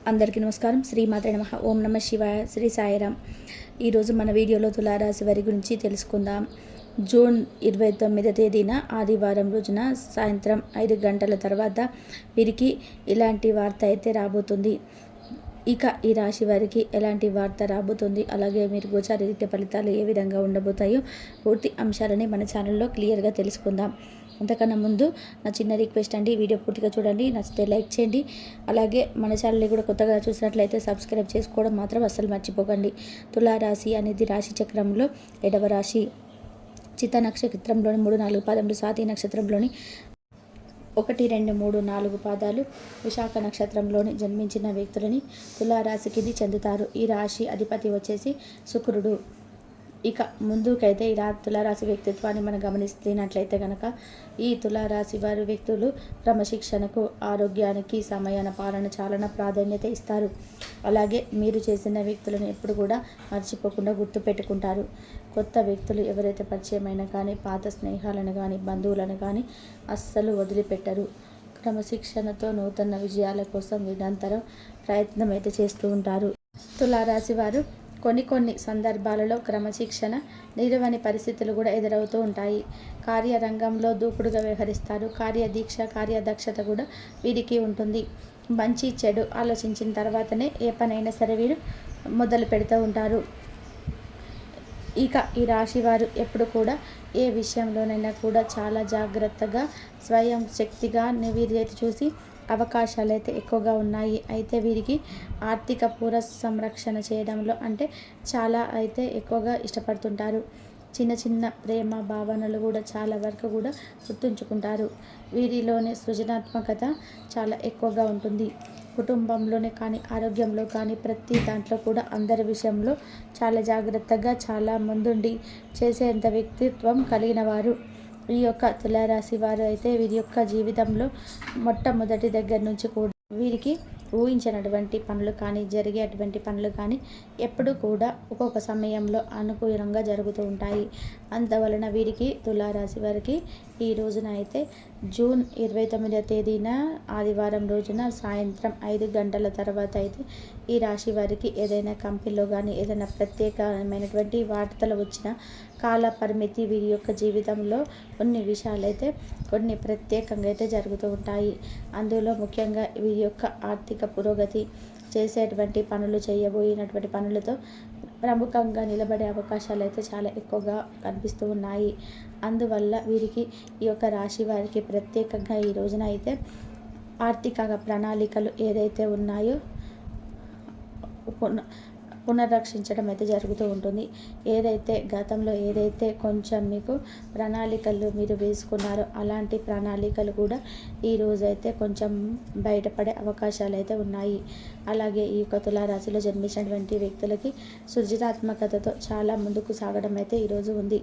అందరికీ నమస్కారం. శ్రీమాత్రే నమః. ఓం నమ శివాయ. శ్రీ సాయిరామ్. ఈరోజు మన వీడియోలో తులారాశి వారి గురించి తెలుసుకుందాం. జూన్ 29వ తేదీన ఆదివారం రోజున సాయంత్రం 5 గంటల తర్వాత వీరికి ఇలాంటి వార్త అయితే రాబోతుంది. ఇక ఈ రాశి వారికి ఎలాంటి వార్త రాబోతుంది, అలాగే మీరు గోచారరీత్యా ఫలితాలు ఏ విధంగా ఉండబోతాయో పూర్తి అంశాలని మన ఛానల్లో క్లియర్గా తెలుసుకుందాం. అంతకన్నా ముందు నా చిన్న రిక్వెస్ట్ అండి, వీడియో పూర్తిగా చూడండి, నచ్చితే లైక్ చేయండి. అలాగే మన ఛానల్ని కూడా కొత్తగా చూసినట్లయితే సబ్స్క్రైబ్ చేసుకోవడం మాత్రం అస్సలు మర్చిపోకండి. తులారాశి అనేది రాశి చక్రంలో 7వ రాశి. చిత్త నక్షత్రంలోని 3, 4 పాదములు, స్వాతి నక్షత్రంలోని 1, 2, 3, 4 పాదాలు, విశాఖ నక్షత్రంలోని జన్మించిన వ్యక్తులని తులారాశికి చెందుతారు. ఈ రాశి అధిపతి వచ్చేసి శుక్రుడు. ఇక ముందుకైతే ఈ తులారాశి వ్యక్తిత్వాన్ని మనం గమనిస్తున్నట్లయితే కనుక ఈ తులారాశి వారి వ్యక్తులు క్రమశిక్షణకు, ఆరోగ్యానికి, సమయాన పాలన చాలా ప్రాధాన్యత ఇస్తారు. అలాగే మీరు చేసిన వ్యక్తులను ఎప్పుడు కూడా మర్చిపోకుండా గుర్తుపెట్టుకుంటారు. కొత్త వ్యక్తులు ఎవరైతే పరిచయమైనా కానీ, పాత స్నేహాలను కానీ, బంధువులను కానీ అస్సలు వదిలిపెట్టరు. క్రమశిక్షణతో నూతన విజయాల కోసం నిరంతరం ప్రయత్నం అయితే చేస్తూ ఉంటారు. తులారాశి వారు కొన్ని సందర్భాలలో క్రమశిక్షణ నిలవని పరిస్థితులు కూడా ఎదురవుతూ ఉంటాయి. కార్యరంగంలో దూకుడుగా వ్యవహరిస్తారు. కార్యదీక్ష, కార్యదక్షత కూడా వీరికి ఉంటుంది. మంచి చెడు ఆలోచించిన తర్వాతనే ఏ పనైనా సరే వీరు మొదలు పెడుతూ ఉంటారు. ఇక ఈ రాశి వారు ఎప్పుడు కూడా ఏ విషయంలోనైనా కూడా చాలా జాగ్రత్తగా, స్వయం శక్తిగా వీరైతే చూసి అవకాశాలు అయితే ఎక్కువగా ఉన్నాయి. అయితే వీరికి ఆర్థిక సంరక్షణ చేయడంలో అంటే చాలా అయితే ఎక్కువగా ఇష్టపడుతుంటారు. చిన్న ప్రేమ భావనలు కూడా చాలా వరకు కూడా గుర్తుంచుకుంటారు. వీరిలోని సృజనాత్మకత చాలా ఎక్కువగా ఉంటుంది. కుటుంబంలోనే కానీ, ఆరోగ్యంలో కానీ, ప్రతి దాంట్లో కూడా అందరి విషయంలో చాలా జాగ్రత్తగా, చాలా ముందుండి చేసేంత వ్యక్తిత్వం కలిగిన వారు ఈ యొక్క తులారాశి వారు. అయితే వీరి యొక్క జీవితంలో మొట్టమొదటి దగ్గర నుంచి కూడా వీరికి ఊహించినటువంటి పనులు కానీ, జరిగేటువంటి పనులు కానీ ఎప్పుడు కూడా ఒక్కొక్క సమయంలో అనుకూలంగా జరుగుతూ ఉంటాయి. అందువలన వీరికి తులారాశి వారికి ఈ రోజున అయితే జూన్ 29వ తేదీన ఆదివారం రోజున సాయంత్రం 5 గంటల తర్వాత అయితే ఈ రాశి వారికి ఏదైనా కంపెనీలో కానీ, ఏదైనా ప్రత్యేకమైనటువంటి వార్తలు వచ్చిన కాల పరిమితి వీరి యొక్క జీవితంలో కొన్ని విషయాలు అయితే కొన్ని ప్రత్యేకంగా అయితే జరుగుతూ ఉంటాయి. అందులో ముఖ్యంగా వీరి యొక్క ఆర్థిక పురోగతి, చేసేటువంటి పనులు, చేయబోయినటువంటి పనులతో ప్రముఖంగా నిలబడే అవకాశాలు అయితే చాలా ఎక్కువగా కనిపిస్తూ ఉన్నాయి. అందువల్ల వీరికి ఈ యొక్క రాశి వారికి ప్రత్యేకంగా ఈ రోజున అయితే ఆర్థిక ప్రణాళికలు ఏదైతే ఉన్నాయో పునరక్షించడం అయితే జరుగుతూ ఉంటుంది. ఏదైతే గతంలో ఏదైతే కొంచెం మీకు ప్రణాళికలు మీరు వేసుకున్నారో అలాంటి ప్రణాళికలు కూడా ఈ రోజైతే కొంచెం బయటపడే అవకాశాలు అయితే ఉన్నాయి. అలాగే ఈ యొక్క తులారాశిలో జన్మించినటువంటి వ్యక్తులకి సృజనాత్మకతతో చాలా ముందుకు సాగడం అయితే ఈరోజు ఉంది.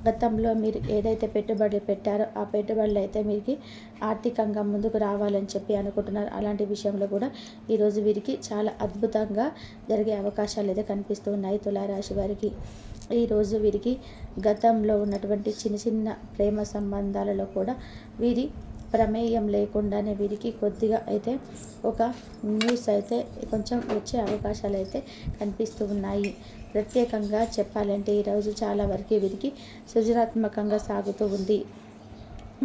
గతంలో మీరు ఏదైతే పెట్టుబడులు పెట్టారో ఆ పెట్టుబడులు అయితే మీకు ఆర్థికంగా ముందుకు రావాలని చెప్పి అనుకుంటున్నారు. అలాంటి విషయంలో కూడా ఈరోజు వీరికి చాలా అద్భుతంగా జరిగే అవకాశాలు అయితే కనిపిస్తూ ఉన్నాయి. తులారాశి వారికి ఈరోజు వీరికి గతంలో ఉన్నటువంటి చిన్న ప్రేమ సంబంధాలలో కూడా వీరి ప్రమేయం లేకుండానే వీరికి కొద్దిగా అయితే ఒక న్యూస్ అయితే కొంచెం వచ్చే అవకాశాలు అయితే కనిపిస్తూ ఉన్నాయి. ప్రత్యేకంగా చెప్పాలంటే ఈరోజు చాలా వరకు వీరికి సృజనాత్మకంగా సాగుతూ ఉంది.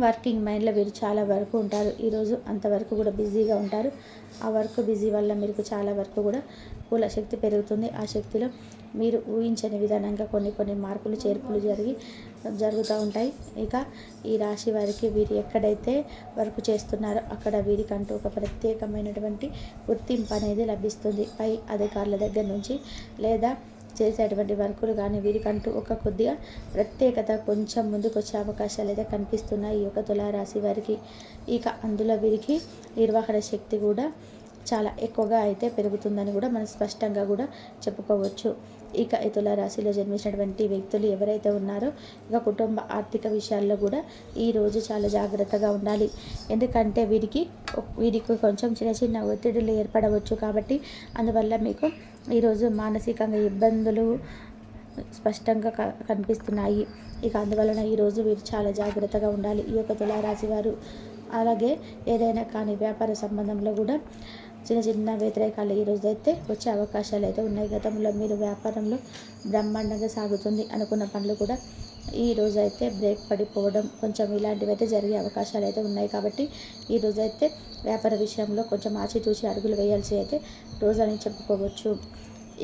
వర్కింగ్ మైండ్లో వీరు చాలా వరకు ఉంటారు. ఈరోజు అంతవరకు కూడా బిజీగా ఉంటారు. ఆ వర్క్ బిజీ వల్ల మీకు చాలా వరకు కూడా కూల శక్తి పెరుగుతుంది. ఆ శక్తిలో మీరు ఊహించని విధానంగా కొన్ని మార్పులు, చేర్పులు జరుగుతూ ఉంటాయి. ఇక ఈ రాశి వారికి వీరు ఎక్కడైతే వర్క్ చేస్తున్నారో అక్కడ వీరికంటూ ఒక ప్రత్యేకమైనటువంటి గుర్తింపు అనేది లభిస్తుంది. పై అధికారుల దగ్గర నుంచి లేదా చేసేటువంటి వర్కులు కానీ వీరికంటూ ఒక కొద్దిగా ప్రత్యేకత కొంచెం ముందుకు వచ్చే అవకాశాలు అయితే కనిపిస్తున్నాయి ఈ యొక్క తులారాశి వారికి. ఇక అందులో వీరికి నిర్వహణ శక్తి కూడా చాలా ఎక్కువగా అయితే పెరుగుతుందని కూడా మనం స్పష్టంగా కూడా చెప్పుకోవచ్చు. ఇక ఈ తులారాశిలో జన్మించినటువంటి వ్యక్తులు ఎవరైతే ఉన్నారో ఇక కుటుంబ ఆర్థిక విషయాల్లో కూడా ఈరోజు చాలా జాగ్రత్తగా ఉండాలి. ఎందుకంటే వీరికి కొంచెం చిన్న ఒత్తిడులు ఏర్పడవచ్చు. కాబట్టి అందువల్ల మీకు ఈరోజు మానసికంగా ఇబ్బందులు స్పష్టంగా కనిపిస్తున్నాయి. ఇక అందువలన ఈరోజు వీరు చాలా జాగ్రత్తగా ఉండాలి ఈ యొక్క తులారాశి వారు. అలాగే ఏదైనా కానీ వ్యాపార సంబంధంలో కూడా చిన్న చిన్న వ్యతిరేకాలు ఈ రోజు అయితే వచ్చే అవకాశాలు అయితే ఉన్నాయి. గతంలో మీరు వ్యాపారంలో బ్రహ్మాండంగా సాగుతుంది అనుకున్న పనులు కూడా ఈ రోజు అయితే బ్రేక్ పడిపోవడం కొంచెం ఇలాంటివి అయితే జరిగే అవకాశాలు అయితే ఉన్నాయి. కాబట్టి ఈ రోజు అయితే వ్యాపార విషయంలో కొంచెం ఆచితూచి అడుగులు వేయాల్సి అయితే రోజు అని చెప్పుకోవచ్చు.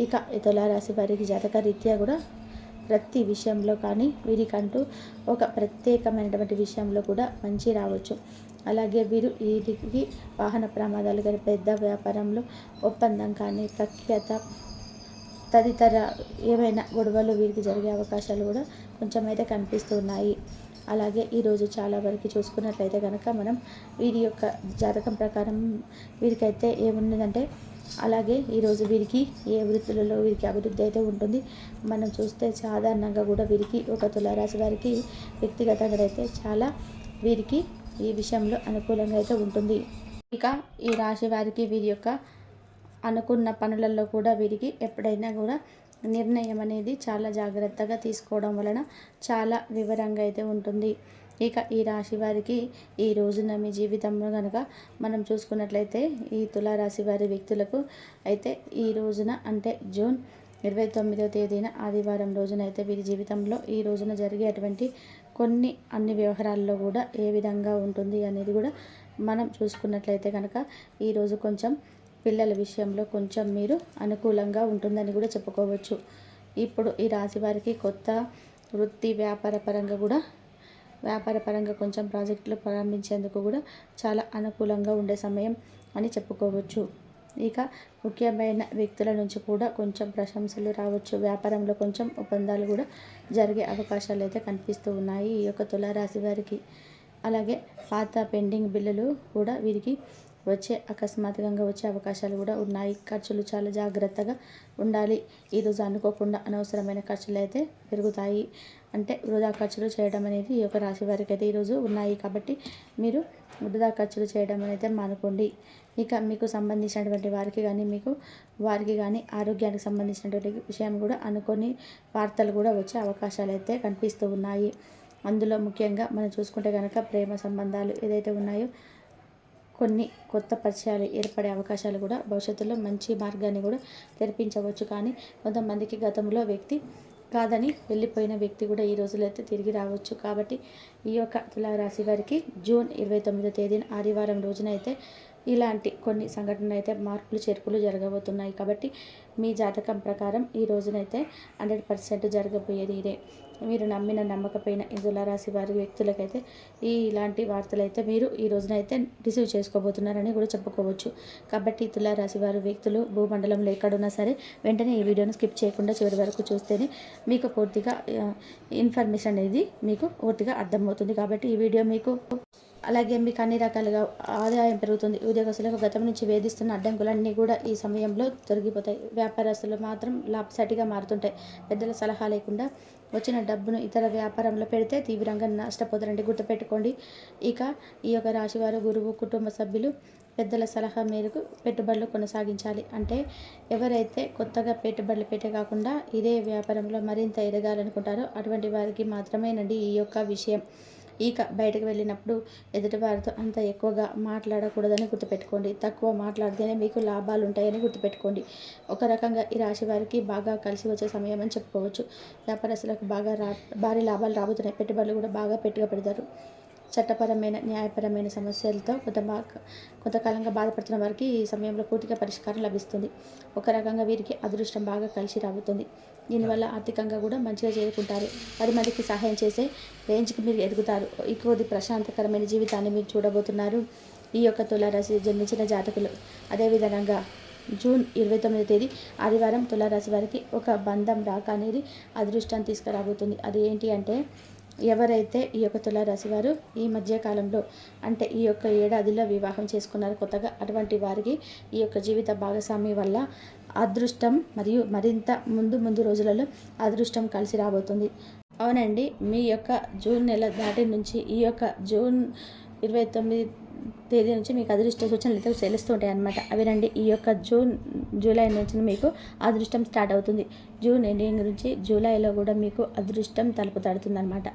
ఇక తులారాశి వారికి జాతక రీత్యా కూడా ప్రతి విషయంలో కానీ వీరికంటూ ఒక ప్రత్యేకమైనటువంటి విషయంలో కూడా మంచి రావచ్చు. అలాగే వీరు వీరికి వాహన ప్రమాదాలు కానీ పెద్ద వ్యాపారంలో ఒప్పందం కానీ ప్రఖ్యాత తదితర ఏవైనా గొడవలు వీరికి జరిగే అవకాశాలు కూడా కొంచెం అయితే కనిపిస్తూ ఉన్నాయి. అలాగే ఈరోజు చాలా వరకు చూసుకున్నట్లయితే కనుక మనం వీరి యొక్క జాతకం ప్రకారం వీరికైతే ఏమున్నదంటే అలాగే ఈరోజు వీరికి ఏ వృత్తులలో వీరికి అభివృద్ధి అయితే ఉంటుంది. మనం చూస్తే సాధారణంగా కూడా వీరికి ఒక తులారాశి వారికి వ్యక్తిగతంగా అయితే చాలా వీరికి ఈ విషయంలో అనుకూలంగా అయితే ఉంటుంది. ఇక ఈ రాశి వారికి వీరి యొక్క అనుకున్న పనులలో కూడా వీరికి ఎప్పుడైనా కూడా నిర్ణయం అనేది చాలా జాగ్రత్తగా తీసుకోవడం వలన చాలా వివరంగా అయితే ఉంటుంది. ఇక ఈ రాశి వారికి ఈ రోజున మీ జీవితంలో కనుక మనం చూసుకున్నట్లయితే ఈ తులారాశి వారి వ్యక్తులకు అయితే ఈ రోజున అంటే జూన్ 29వ తేదీన ఆదివారం రోజున అయితే వీరి జీవితంలో ఈ రోజున జరిగేటువంటి అన్ని వ్యవహారాల్లో కూడా ఏ విధంగా ఉంటుంది అనేది కూడా మనం చూసుకున్నట్లయితే కనుక ఈరోజు కొంచెం పిల్లల విషయంలో కొంచెం మీరు అనుకూలంగా ఉంటుందని కూడా చెప్పుకోవచ్చు. ఇప్పుడు ఈ రాశి వారికి కొత్త వృత్తి వ్యాపార పరంగా కొంచెం ప్రాజెక్టులు ప్రారంభించేందుకు కూడా చాలా అనుకూలంగా ఉండే సమయం అని చెప్పుకోవచ్చు. ఇక ముఖ్యమైన వ్యక్తుల నుంచి కూడా కొంచెం ప్రశంసలు రావచ్చు. వ్యాపారంలో కొంచెం ఒప్పందాలు కూడా జరిగే అవకాశాలు అయితే కనిపిస్తూ ఉన్నాయి ఈ యొక్క తులారాశి వారికి. అలాగే పాత పెండింగ్ బిల్లులు కూడా వీరికి అకస్మాత్తుగా వచ్చే అవకాశాలు కూడా ఉన్నాయి. ఖర్చులు చాలా జాగ్రత్తగా ఉండాలి. ఈరోజు అనుకోకుండా అనవసరమైన ఖర్చులు అయితే పెరుగుతాయి. అంటే వృధా ఖర్చులు చేయడం అనేది ఈ యొక్క రాశి వారికి అయితే ఈరోజు ఉన్నాయి. కాబట్టి మీరు వృధా ఖర్చులు చేయడం అనేది మానుకోండి. ఇక మీకు సంబంధించినటువంటి వారికి కానీ ఆరోగ్యానికి సంబంధించినటువంటి విషయం కూడా అనుకోని వార్తలు కూడా వచ్చే అవకాశాలు అయితే కనిపిస్తూ ఉన్నాయి. అందులో ముఖ్యంగా మనం చూసుకుంటే కనుక ప్రేమ సంబంధాలు ఏదైతే ఉన్నాయో కొన్ని కొత్త పరిచయాలు ఏర్పడే అవకాశాలు కూడా భవిష్యత్తులో మంచి మార్గాన్ని కూడా తెరిపించవచ్చు. కానీ కొంతమందికి గతంలో వ్యక్తి కాదని వెళ్ళిపోయిన వ్యక్తి కూడా ఈ రోజులో అయితే తిరిగి రావచ్చు. కాబట్టి ఈ యొక్క తులారాశి వారికి జూన్ 29వ తేదీన ఆదివారం రోజున అయితే ఇలాంటి కొన్ని సంఘటనలు అయితే మార్పులు చేర్పులు జరగబోతున్నాయి. కాబట్టి మీ జాతకం ప్రకారం ఈ రోజునైతే 100% జరగబోయేది ఇదే. మీరు నమ్మిన నమ్మకపోయిన ఈ తులారాశి వారి వ్యక్తులకైతే ఇలాంటి వార్తలు అయితే మీరు ఈ రోజునైతే రిసీవ్ చేసుకోబోతున్నారని కూడా చెప్పుకోవచ్చు. కాబట్టి తులారాశి వారి వ్యక్తులు భూమండలంలో ఎక్కడున్నా సరే వెంటనే ఈ వీడియోను స్కిప్ చేయకుండా చివరి వరకు చూస్తేనే మీకు పూర్తిగా ఇన్ఫర్మేషన్ అనేది మీకు పూర్తిగా అర్థమవుతుంది. కాబట్టి ఈ వీడియో మీకు అలాగే మీకు అన్ని రకాలుగా ఆదాయం పెరుగుతుంది. ఉద్యోగస్తులకు గతం నుంచి వేధిస్తున్న అడ్డంకులన్నీ కూడా ఈ సమయంలో తొలగిపోతాయి. వ్యాపారస్తులు మాత్రం లాభసాటిగా మారుతుంటాయి. పెద్దల సలహా లేకుండా వచ్చిన డబ్బును ఇతర వ్యాపారంలో పెడితే తీవ్రంగా నష్టపోతారండి, గుర్తుపెట్టుకోండి. ఇక ఈ యొక్క రాశివారు గురువు కుటుంబ సభ్యులు పెద్దల సలహా మేరకు పెట్టుబడులు కొనసాగించాలి. అంటే ఎవరైతే కొత్తగా పెట్టుబడులు పెట్టే కాకుండా ఇదే వ్యాపారంలో మరింత ఎదగాలనుకుంటారో అటువంటి వారికి మాత్రమేనండి ఈ యొక్క విషయం. ఇక బయటకు వెళ్ళినప్పుడు ఎదుటివారితో అంత ఎక్కువగా మాట్లాడకూడదని గుర్తుపెట్టుకోండి. తక్కువ మాట్లాడితేనే మీకు లాభాలు ఉంటాయని గుర్తుపెట్టుకోండి. ఒక రకంగా ఈ రాశి వారికి బాగా కలిసి వచ్చే సమయం అని చెప్పుకోవచ్చు. వ్యాపారస్తులకు భారీ లాభాలు రాబోతున్నాయి. పెట్టుబడులు కూడా బాగా పెడతారు. చట్టపరమైన న్యాయపరమైన సమస్యలతో కొంతకాలంగా బాధపడుతున్న వారికి ఈ సమయంలో పూర్తిగా పరిష్కారం లభిస్తుంది. ఒక రకంగా వీరికి అదృష్టం బాగా కలిసి రాబోతుంది. దీనివల్ల ఆర్థికంగా కూడా మంచిగా చేరుకుంటారు. 10 మందికి సహాయం చేసే రేంజ్కి మీరు ఎదుగుతారు. ఇంకొద్ది ప్రశాంతకరమైన జీవితాన్ని మీరు చూడబోతున్నారు ఈ యొక్క తులారాశి జన్మించిన జాతకులు. అదేవిధంగా జూన్ 29వ తేదీ ఆదివారం తులారాశి వారికి ఒక బంధం రాక అనేది అదృష్టాన్ని తీసుకురాబోతుంది. అది ఏంటి అంటే ఎవరైతే ఈ యొక్క తులారాశి వారు ఈ మధ్యకాలంలో అంటే ఈ యొక్క ఏడాదిలో వివాహం చేసుకున్నారు కొత్తగా, అటువంటి వారికి ఈ యొక్క జీవిత భాగస్వామి వల్ల అదృష్టం మరియు మరింత ముందు రోజులలో అదృష్టం కలిసి రాబోతుంది. అవునండి, మీ యొక్క జూన్ నెల దాటి నుంచి ఈ యొక్క జూన్ 29 తేదీ నుంచి మీకు అదృష్ట సూచనలు అయితే తెలుస్తూ ఉంటాయి అన్నమాట. అవినండి ఈ యొక్క జూలై నుంచి మీకు అదృష్టం స్టార్ట్ అవుతుంది. జూన్ ఎండింగ్ నుంచి జూలైలో కూడా మీకు అదృష్టం తలుపు తడుతుంది అనమాట.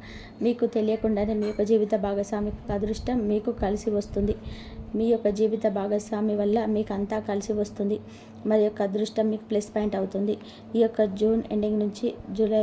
మీకు తెలియకుండానే మీ యొక్క జీవిత భాగస్వామి అదృష్టం మీకు కలిసి వస్తుంది. మీ యొక్క జీవిత భాగస్వామి వల్ల మీకు అంతా కలిసి వస్తుంది. మరి యొక్క అదృష్టం మీకు ప్లస్ పాయింట్ అవుతుంది. ఈ యొక్క జూన్ ఎండింగ్ నుంచి జూలై